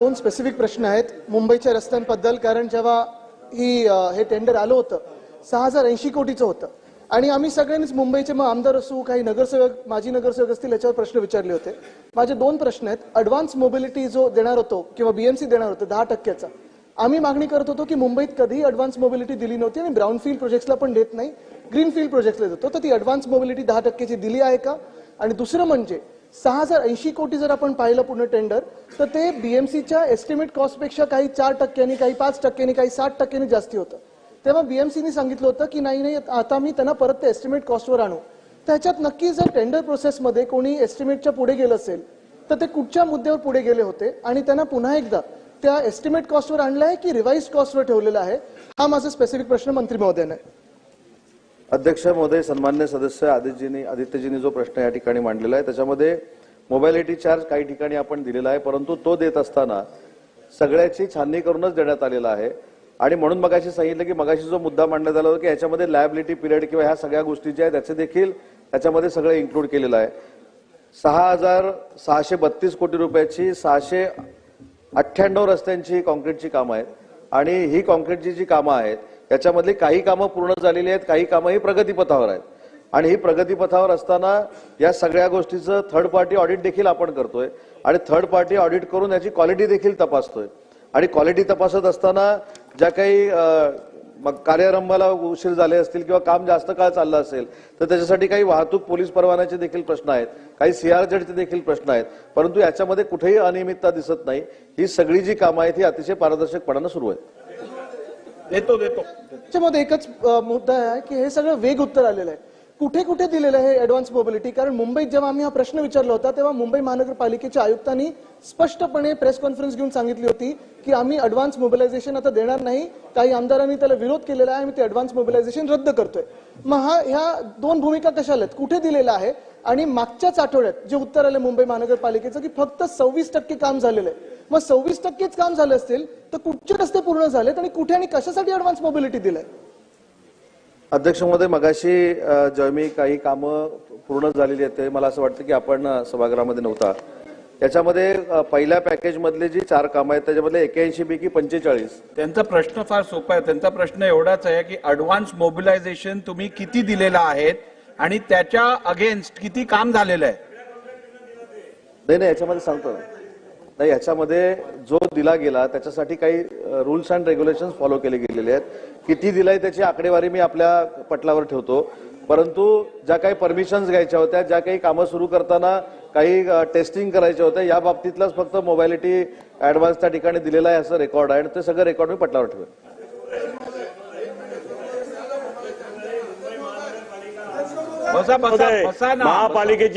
दोन स्पेसिफिक प्रश्न आहेत मुंबईच्या रस्त्यांबद्दल. कारण जेव्हा हे टेंडर आलं होतं 6080 कोटीचं होतं आणि आम्ही सगळ्यांनीच मुंबईचे मग आमदार असू काही नगरसेवक माजी नगरसेवक असतील याच्यावर प्रश्न विचारले होते. माझे दोन प्रश्न आहेत. ॲडव्हान्स मोबिलिटी जो देणार होतो किंवा बीएमसी देणार होतं 10%चा, आम्ही मागणी करत होतो की मुंबईत कधीही ॲडव्हान्स मोबिलिटी दिली नव्हती आणि ब्राउनफील्ड प्रोजेक्ट्सला पण देत नाही, ग्रीनफील्ड प्रोजेक्ट्सला देतो. तर ती ॲडव्हान्स मोबिलिटी 10%ची दिली आहे का? आणि दुसरं म्हणजे 6080 कोटी जर आपण पाहिलं पूर्ण टेंडर तर ते बीएमसीच्या एस्टिमेट कॉस्टपेक्षा काही 4%, काही 5%, काही 60% जास्ती होतं. तेव्हा बीएमसीने सांगितलं होतं की नाही आता मी त्यांना परत ते एस्टिमेट कॉस्टवर आणू. त्याच्यात नक्की जर टेंडर प्रोसेसमध्ये कोणी एस्टिमेटच्या पुढे गेलं असेल तर ते कुठच्या मुद्द्यावर पुढे गेले होते आणि त्यांना पुन्हा एकदा त्या एस्टिमेट कॉस्टवर आणलं आहे की रिवाइज कॉस्टवर ठेवलेला आहे? हा माझा स्पेसिफिक प्रश्न मंत्री महोदयांना आहे. अध्यक्ष महोदय, सन्मान्य सदस्य आदित्यजींनी जो प्रश्न या ठिकाणी मांडलेला आहे त्याच्यामध्ये मोबालिटी चार्ज काही ठिकाणी आपण दिलेला आहे, परंतु तो देत असताना सगळ्याची छाननी करूनच देण्यात आलेला आहे. आणि म्हणून मगाशी सांगितलं की मगाशी जो मुद्दा मांडण्यात आला होता की याच्यामध्ये लायबिलिटी पिरियड किंवा ह्या सगळ्या गोष्टी ज्या आहेत त्याचे देखील त्याच्यामध्ये सगळं इन्क्लूड केलेलं आहे. 6632 कोटी रुपयाची 698 रस्त्यांची कॉन्क्रीटची कामं आहेत आणि ही कॉन्क्रीटची जी कामं आहेत याच्यामधली काही कामं पूर्ण झालेली आहेत, काही कामं ही प्रगतीपथावर आहेत. आणि ही प्रगतीपथावर असताना या सगळ्या गोष्टीचं थर्ड पार्टी ऑडिट देखील आपण करतोय आणि थर्ड पार्टी ऑडिट करून याची क्वालिटी देखील तपासतोय. आणि क्वालिटी तपासत असताना ज्या काही कार्यारंभाला उशीर झाले असतील किंवा काम जास्त काळ चाललं असेल तर त्याच्यासाठी काही वाहतूक पोलीस परवान्याचे देखील प्रश्न आहेत, काही सीआरझेडचे देखील प्रश्न आहेत, परंतु याच्यामध्ये कुठेही अनियमितता दिसत नाही. ही सगळी जी कामं आहेत ही अतिशय पारदर्शकपणानं सुरू आहेत. त्याच्यामध्ये एकच मुद्दा आहे की हे सगळं वेग उत्तर आलेलं आहे. कुठे कुठे दिलेलं आहे ॲडव्हान्स मोबिलिटी? कारण मुंबईत जेव्हा आम्ही हा प्रश्न विचारला होता तेव्हा मुंबई महानगरपालिकेच्या आयुक्तांनी स्पष्टपणे प्रेस कॉन्फरन्स घेऊन सांगितली होती की आम्ही ॲडव्हान्स मोबिलायझेशन आता देणार नाही. काही आमदारांनी त्याला विरोध केलेला आहे, आम्ही ते ॲडव्हान्स मोबिलायझेशन रद्द करतोय. मग ह्या दोन भूमिका कशा आल्यात? कुठे दिलेला आहे? आणि मागच्याच आठवड्यात जे उत्तर आलं मुंबई महानगरपालिकेचं की फक्त 26% काम झालेलं आहे. मग 26%च काम झालं असेल तर कुठचे रस्ते पूर्ण झालेत आणि कुठे आणि कशासाठी ॲडव्हान्स मोबिलिटी दिलंय? अध्यक्ष महोदय, मगाशी जेव्हा मी काही कामं पूर्ण झालेली आहेत ते मला असं वाटतं की आपण सभागृहामध्ये नव्हता. याच्यामध्ये पहिल्या पॅकेज मधले जी 4 कामं आहेत त्याच्यामध्ये 81 पैकी 45. त्यांचा प्रश्न फार सोपा आहे. त्यांचा प्रश्न एवढाच आहे की ॲडव्हान्स मोबिलायझेशन तुम्ही किती दिलेलं आहे आणि त्याच्या अगेन्स्ट किती काम झालेलं आहे? नाही, याच्यामध्ये सांगतो नाही, याच्यामध्ये जो दिला गेला त्याच्यासाठी काही रूल्स अँड रेग्युलेशन्स फॉलो केले गेलेले आहेत. किती दिलाय त्याची आकडेवारी मी आपल्या पटलावर ठेवतो, परंतु ज्या काही परमिशन्स घ्यायच्या होत्या, ज्या काही कामं सुरू करताना काही टेस्टिंग करायच्या होत्या, या बाबतीतलाच फक्त मोबालिटी ॲडव्हान्स त्या ठिकाणी दिलेला आहे असं रेकॉर्ड आहे आणि ते सगळं रेकॉर्ड मी पटलावर ठेवेन. महापालिकेची